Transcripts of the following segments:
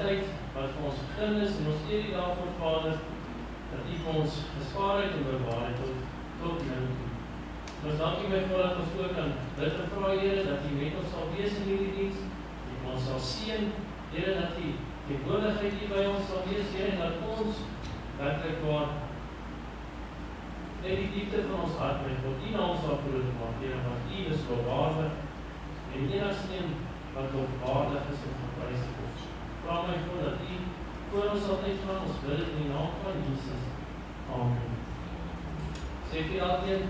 heiligheid wat vir ons begin is, en ons eer U daarvoor, Vader, dat U vir ons gespaar het en bewaar het tot nou toe. Ons dank U, my God, dat ons ook kan bid en vra, Here, dat U met ons sal wees in hierdie diens, dat ons sal seën, Here, dat U teenwoordigheid hier by ons sal wees, Here, en dat ons werklik waar net die diepte van ons hart, my God, U naam sal groot maak, Here, want U is lofwaardig en die enigste een wat lofwaardig is om geprys te word. Vra my God dat U voor ons sal uitgaan, ons bid in die naam van Jesus. Amen. Sê vir elkeen,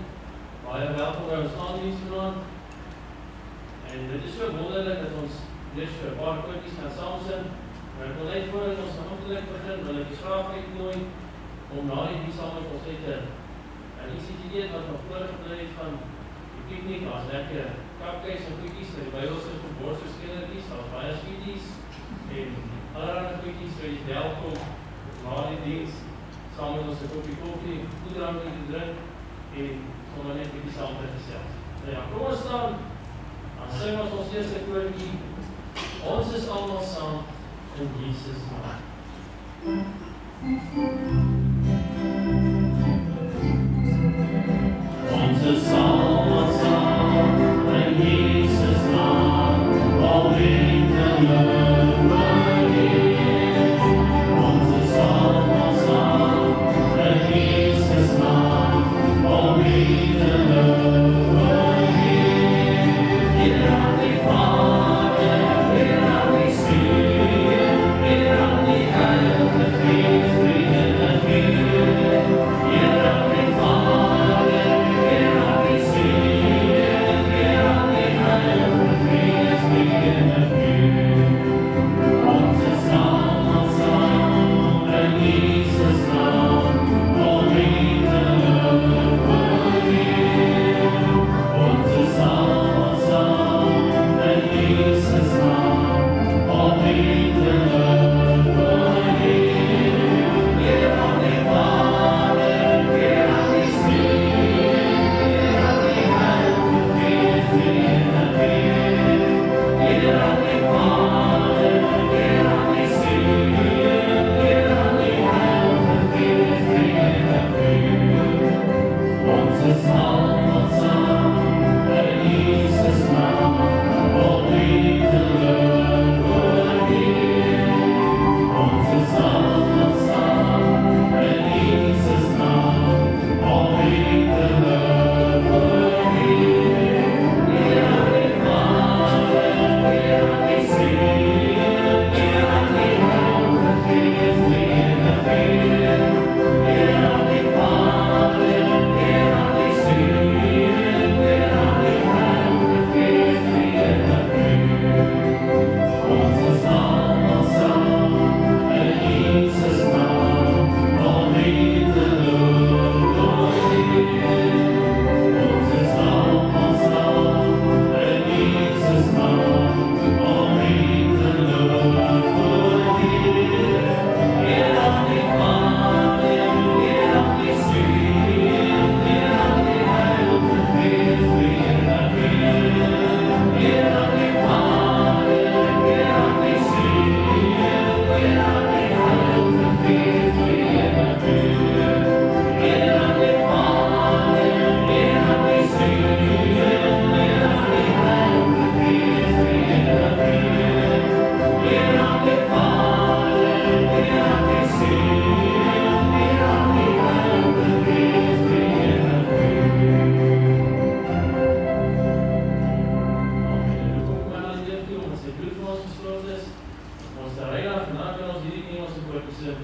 baie welkom by ons aandiens vanaand. En dit is so wonderlik dat ons net so 'n paar koortjies kan saamsing. Maar ek wil net voordat ons amptelik begin, wil ek die graag uitnooi om na die saam met ons uit te iets te eet wat nog oorgebly het van die piknik. Daar's lekker cupcakes en koekies, die Bybel sê vir borsverskillertjies, daar's baie sweeties en allerlei koekies, so jy is welkom na die diens saam met ons 'n koppie koffie, goedrankie te drink en sommer net 'n bietjie saam te gesels. Nou ja, kom ons staan, dan sing ons eerste koortjie. Ons is almal saam in Jesus naam. Ons is almal saam in Jesus naam, alweer te loof Heer. Ons is almal saam in Jesus naam, alweer te loof Heer. Here aan die Vader, here aan die Seun, here aan die Heilige Gees, drie in een Heer. Here aan die Vader, here aan die Seun, here aan die Heilige Gees, drie in een Heer. Ons is almal saam in Jesus naam, alweer te loof Heer. Ons is almal saam in Jesus naam, alweer te loof Heer. Here aan die Vader, here aan die Seun, here aan die Heilige Gees, drie in een Heer. Here aan die Vader, here aan die Seun, here aan die Heilige Gees, drie in een Heer. Ons is almal saam in Jesus naam, alweer te loof Heer. Ons is almal saam in Jesus naam, alweer te loof Heer. Here aan die Vader, here aan die Seun, here aan die Heilige Gees, drie in een Heer. Here aan die Vader, here aan die Seun, here aan die Heilige Gees, drie in een Heer. Ons is almal saam in Jesus naam, alweer te loof Heer. Ons is almal saam in Jesus naam, alweer te loof Heer. Here aan die Vader, here aan die Seun, here aan die Heilige Gees, drie in een Heer. Here aan die Vader, here aan die Seun, here aan die Heilige Gees, drie in een Heer. Here aan die Vader, here aan die Seun, here aan die Heilige Gees, drie in een Heer. Here aan die Vader, here aan die Seun, here aan die Heilige Gees, drie in een Heer. Amen. En kom maar na die Heer toe, omdat sy bloed vir ons gesloot is, om ons te reinig, en dan kan ons hierdie Engelse woordjie sing,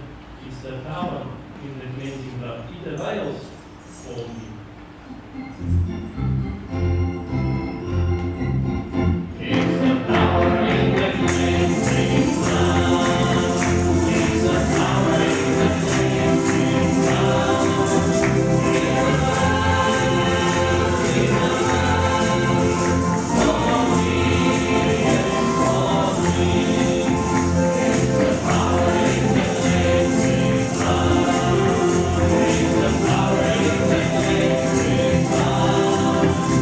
it's the power in the cleansing blood. Terwyl ons hom dien. It's the power in the cleansing blood. It's the power in the cleansing blood. Power in the cleansing blood.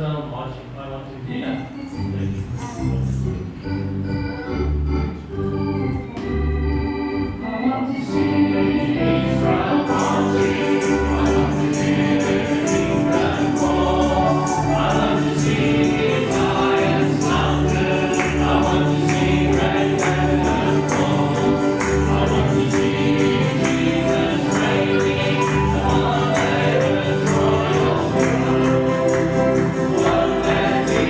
marching, I want to hear. Thank you. I want to see Israel marching. I want to hear England roar. I want to see Zion's mountain. I want to see red heaven fall. I want to see Jesus reigning on heaven's royal throne. What that the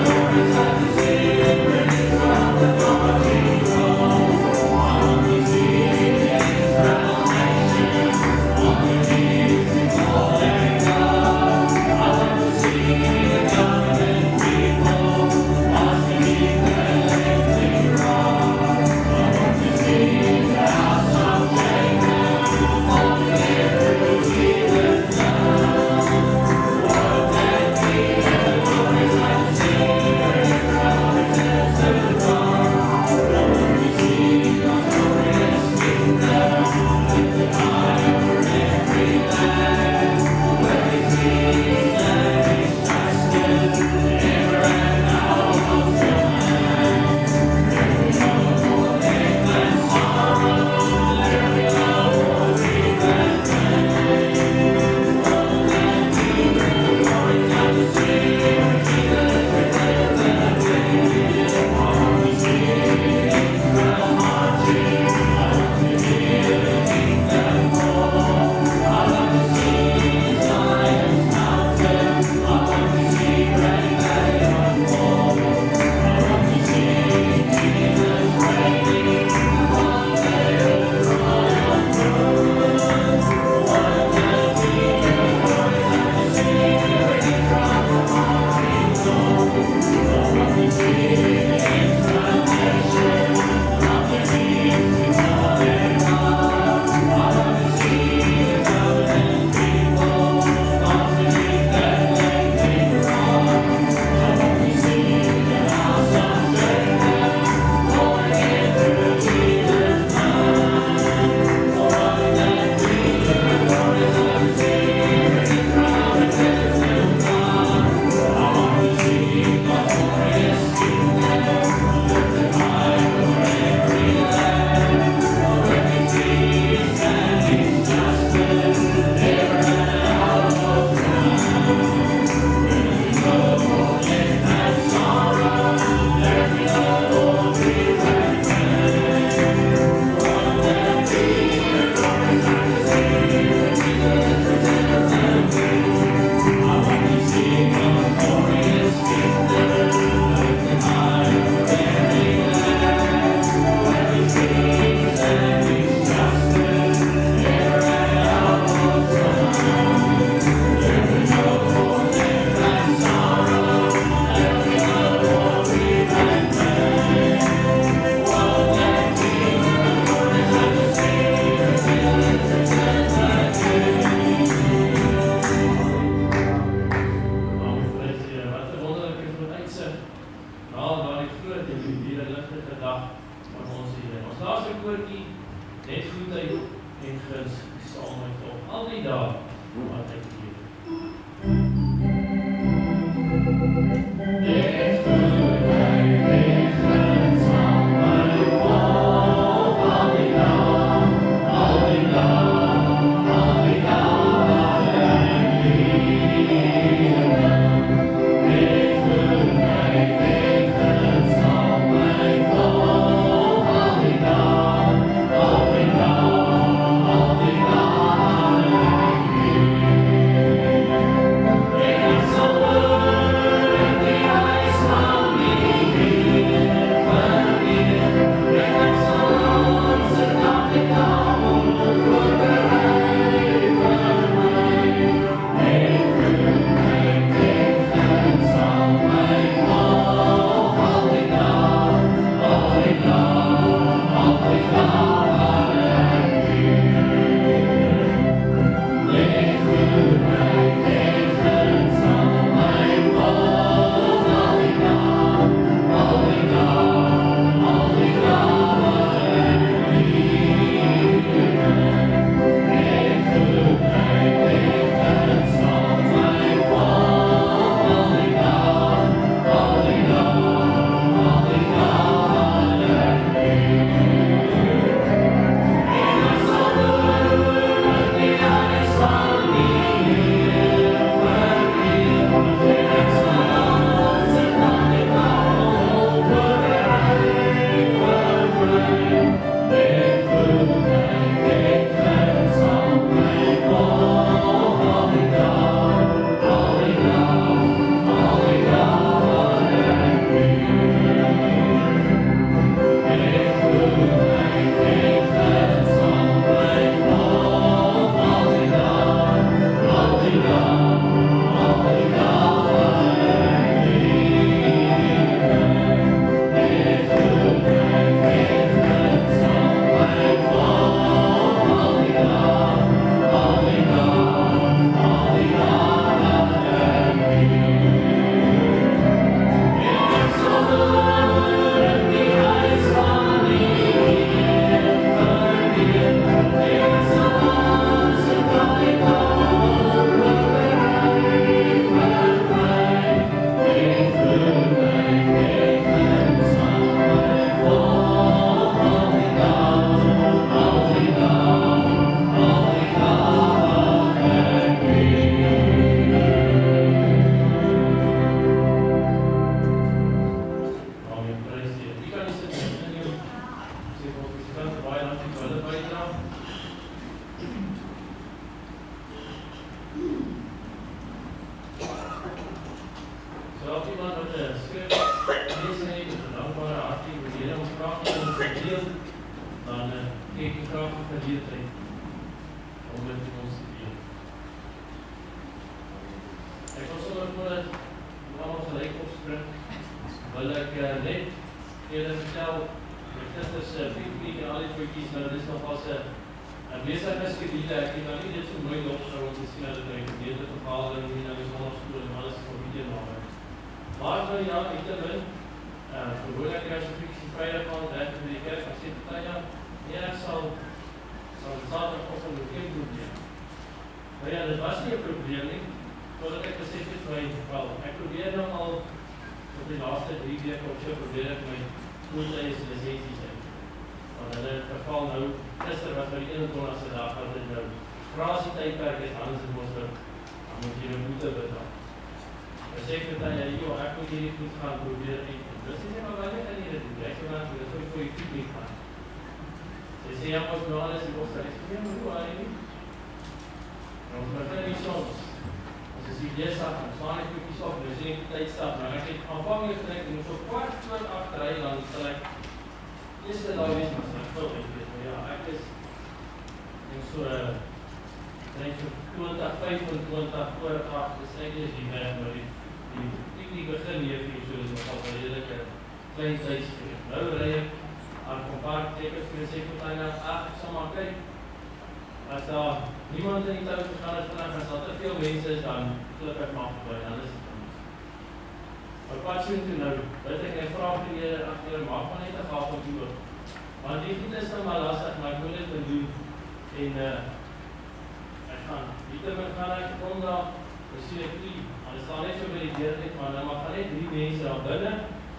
Lord has to see when Israel the marching roll. I want to see Israel nation on their knees before their God. I want to see the covenant people marching beneath their lifting rod. I want to see the house of Jacob all clear through Jesus' blood. What that the Lord is like to see when Israel returns to God. I want to see God's glorious kingdom lifted high over every land, where His peace and His justice ever and always command. There will be no more death and sorrow. There will be no more grief and pain. Oh, let me glory come to see when Jesus returns again. I want to see Israel marching. I want to hear the kingdom roar. I want to see Zion's mountain. I want to see red heaven fall. I want to see Jesus reigning on heaven's royal throne. What that the Lord is like to see when Israel the marching roll. I want to see Israel nation on their knees before their God. I want to see the covenant people marching beneath their lifting rod. I want to see the house of Jacob born again through Jesus' blood. What that the Lord is like to see when Israel returns to God. I want to see God's glorious kingdom lifted high over every land, where His peace and His justice ever and always command. There will be no more death and sorrow. There will be no more grief and pain. What that the Lord is like to see when Jesus returns again. I want to see God's glorious kingdom lifted high over every land, where His peace and His justice ever and always command. There will be no more death and sorrow. There will be no more grief and pain. What that the Lord is like to see when Jesus returns again. Wat 'n wonderlike verwysing na die groot en die ligte dag van ons Here. Ons laaste koortjie, net goedheid en guns saam met op al die dae wat hy gee. Net goedheid en guns saam met op al die dae wat hy gee. wil ek net julle vertel, my kinders piekniek en al die goedjies, nou dis nogals 'n besigheidsgebiede, ek het nou nie dit so mooi opgehou om te sien dat my gemeente vergadering nie, nou is onderskool en alles vir video maken. Maar van die jaar het te win, verhoor ek as ek die vrydag van weg vir die kerk, ek sê vir ja, ek sal zaterdagochtend ook geen probleem. Maar ja, dit was nie 'n probleem nie, totdat ek besef het vir my, wel, ek probeer nou al op die laaste 3 weke of so probeer ek my voertuiglisensies uit. Want hulle geval nou, gister was by die 21ste dag, wat dit nou sprasietydperk is, anders het ons dan moet jy nou boete betaal. Ek sê vir dan, joh, ek moet hierdie goed gaan probeer uit. Dus sy sê, maar wanneer kan jy dit doen? Ek sê, maar dit is voor die piekniek gaan. Sy sê, ja, ons nou alles in Ooster. Ek sê, ja, maar hoe, hy nie? En ons begin nie soms. Ons is die leesdag, ons slaan die koekies op, en ons sê die tydstap. Maar ek het aanvangelijk gedink, en ons op kwart voor 8 ry, dan sal ek eerste dag wees, maar sal ek veel uitwees. Maar ja, ek is so, denk so 20, 25 voor 8, dis eigenlijk die weg, maar die begin hier vir so, dis nogal een redelike klein tydskrift. Nou ry ek aan compact tekens, vir sê vir tyd na, ek sal maar kyk, as daar niemand in die touw gegaan het vandag, as daar te veel mense is, dan klip ek maar voorbij, dan is het anders. Maar wat soen toe nou, weet ek, en vraag vir die Here, maak maar net 'n gaaf op die oor. Want die goed is nou maar lastig, maar ek moet dit doen, en ek gaan, Vitamin gaan ek kom daar, dan sien ek nie, maar dit staan net so by die deur net, maar nou gaan net 3 mense daar binnen,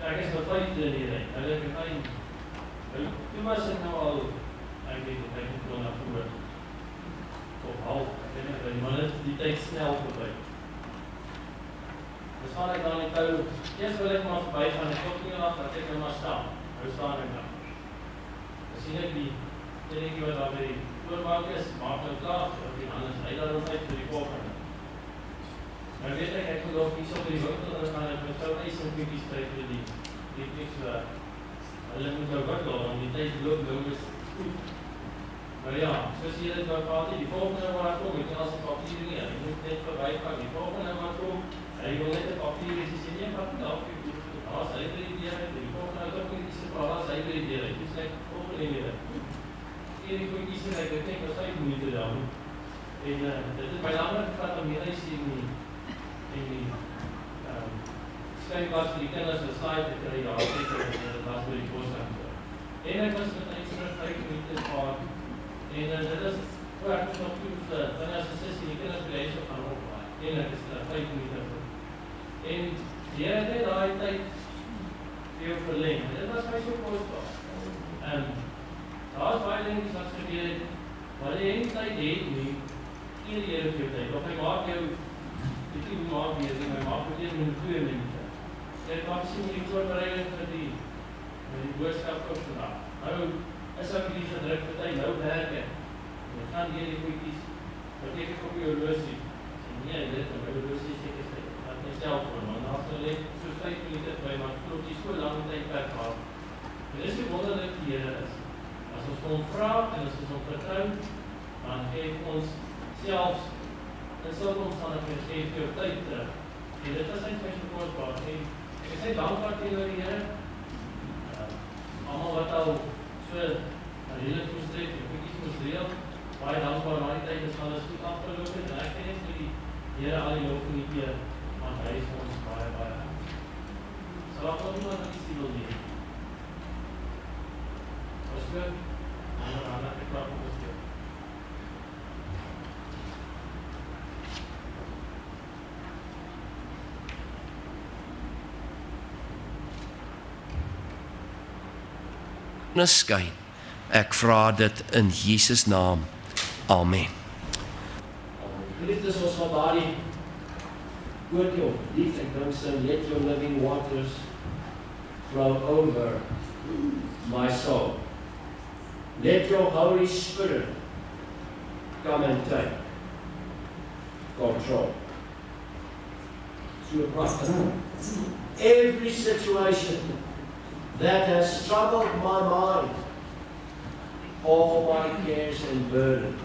ek is wat 5 in die rij, hulle ek gaan, toe was ek nou al, ek weet het, ek moet na voor, of half, ek weet nie, maar dit die tyd snel voorbij. Dan staan ek daar in die touw, eerst wil ek maar voorbij gaan, ek kom nie af, dat ek nou maar staan, nou staan ek daar. Dan sien ek die dingetjie wat daar by die oorbank is, maak nou klaar, of die anders, hy daar ons uit vir die volgende. Maar weet ek moet ook iets op die winkel, en dan gaan ek met so'n ijs en koekies krijg vir die niks waar. Hulle moet nou wikkel, want die tyd loop nou is goed. Maar ja, soos jy dit nou gehad het, die volgende waar ek kom, ek kan as die papier nie, ek moet net voorbij pak, die volgende waar ek kom, hy wil net die papier, hy sê, nee, pak nie af, as hy by die deur het, die volgende uit ook nie, die vraag, as hy by die deur het, dus ek volgende nie weer. Die goedjies en ek denk, was 5 minute daar. En dit het my langer gevat om hier huis en die skynplaas vir die kinders geslaai te kry daar, dit was by die boskamp. En ek was met eindstrif 5 minute spaar. En dit is, ek moest nog toe, wanneer as die die kinders by die huis op gaan oplaai. En ek is 5 minute voor. En die het net daai tyd veel verleng. En dit was my so kostbaar. Daar is baie dingetjies wat gebeur het, maar jy nie tyd het nie, eer die Here vir jou tyd, of hy maak jou, ek nie hoe maak weer, hy maak jou 1 minuut, 2 minute. Jy maak sien die voorbereiding vir die boodskap op vandag. Nou, is ek die gedruk vir tyd, nou werk ek, en ek gaan hier die goedjies, wat ek op jou horlosie, en nee, dit, en my horlosie sê ek is dat my selfoon, want as jy net so 5 minute by, maar ek geloof die so lang tyd per gehad. En dis die wonderlik die Here is. As ons hom vra en as ons hom vertrou, dan geef ons selfs in sulke omstandighede gee vir jou tyd terug. En dit is eintlik so kosbaar. En ek is net dankbaar teenoor die Here. Almal wat al so redelik frustreerd en goedjies moes reël, baie dankbaar na die tyd is alles goed afgeloop het. En ek gee net vir die Here al die lof en die eer, want hy is vir ons baie, baie goed. Sal ek nog iemand wat iets wil leer? Was goed? En dan ek klaar op ons deel. Skyn. Ek vra dit in Jesus naam. Amen. Geliefdes, ons gaan daardie woordjie of lied, ek dink sing, let your living waters flow over my soul. Let your Holy Spirit come and take control. So prachtig. Every situation that has troubled my mind, all my cares and burden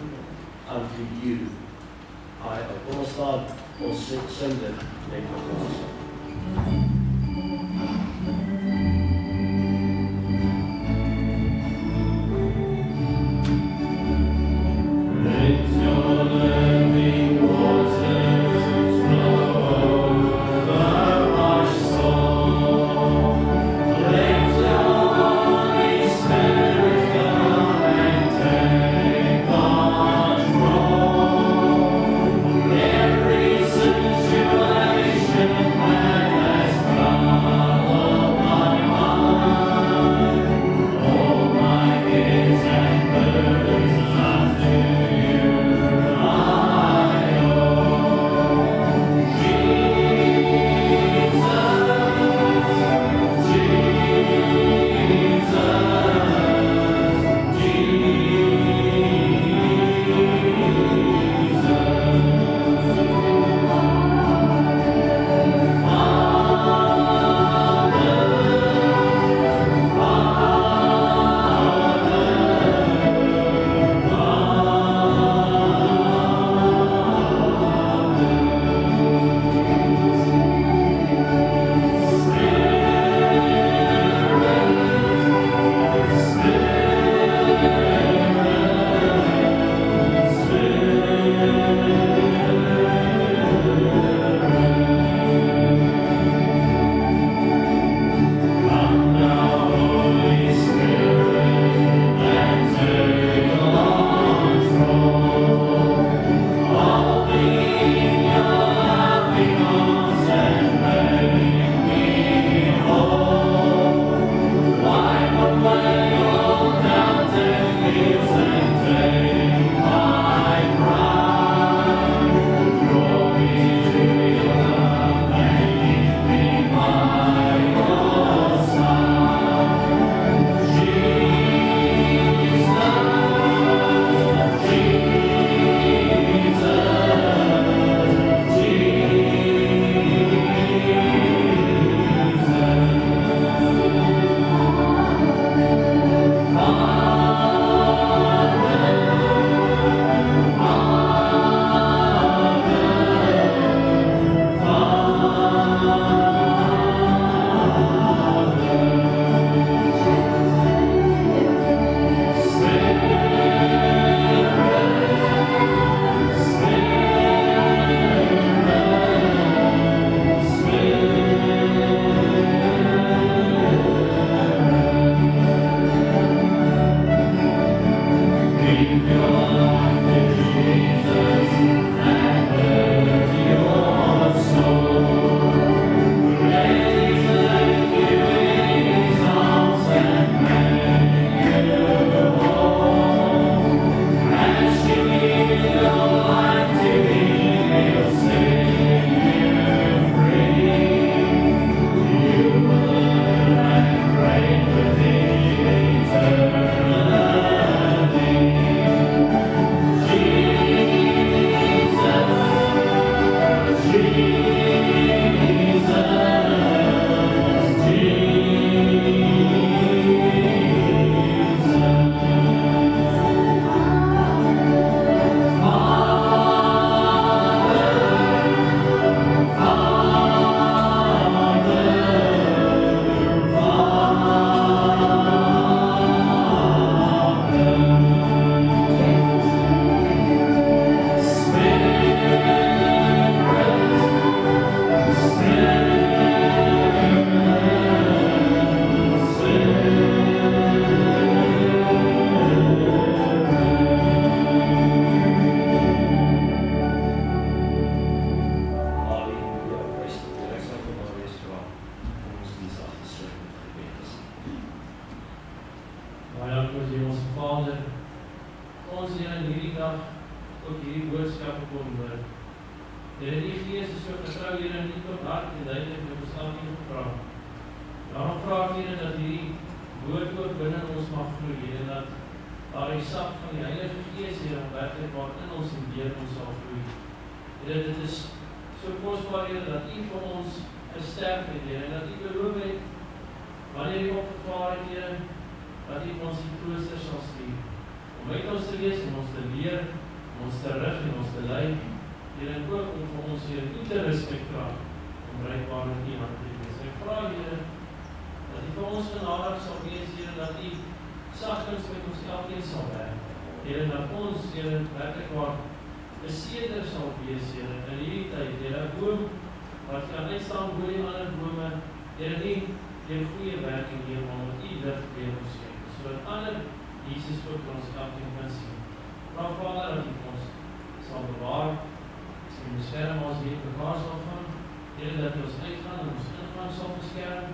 unto you. Kom ons staan, ons sing dit met ons. ook hierdie boodskappe kon hoor. Here, die Gees is so getrou, Here, in die tot hart en duidelik met ons elkeen gepraat. Daarom vra ek, Here, dat hierdie woord ook binne ons mag groei, Here, dat daar die sap van die Heilige Gees, Here, werklik waar in ons en deur ons sal groei. Here, dit is so kosbaar, Here, dat U vir ons gesterf het, Here, en dat U beloof het, wanneer U opgevaar het, Here, dat U vir ons die trooster sal stuur, om met ons te wees, om ons te leer, om ons te rig en ons te lei, Here, en ook om vir ons, Here, U te respekteer, om bereikbaar met U hand te wees. En vra, Here, dat U vir ons genadig sal wees, Here, dat U sagtens met ons elkeen sal werk. Here, dat ons, Here, werklik waar 'n seder sal wees, Here, in hierdie tyd, Here, 'n boom wat kan uitstaan bo die ander bome, Here, nie deur goeie werking hier, maar met U lig deur ons skyn, sodat ander Jesus ook vir ons elkeen kan sien. Vra Vader, dat U ons sal bewaar, en beskerm as hier mekaar sal gaan, Here, dat U ons uitgaan en ons ingaan sal beskerm,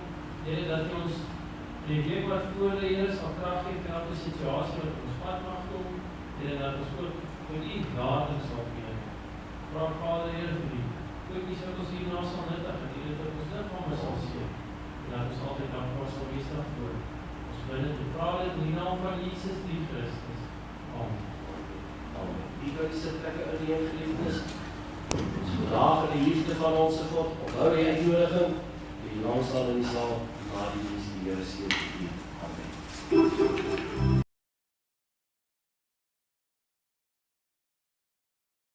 Here, dat U ons die week wat voor lê, Here, sal krag gee vir elke situasie wat ons pad mag kom, Here, dat ons ook vir U lading sal gee. Vra Vader, Here, vir U goedjies wat ons hierna sal nuttig, en Here, dat ons liggame sal sien, en dat ons altyd dankbaar sal wees daarvoor. Ons bid dit en vra dit in die naam van Jesus die Christus. Amen. Amen. Die wil die sitplekke inneem, geliefdes. Ons vandag in die liefde van ons God, onthou die uitnodiging, die lang sal in die saal, na die dienst die Here seën vir u. Amen.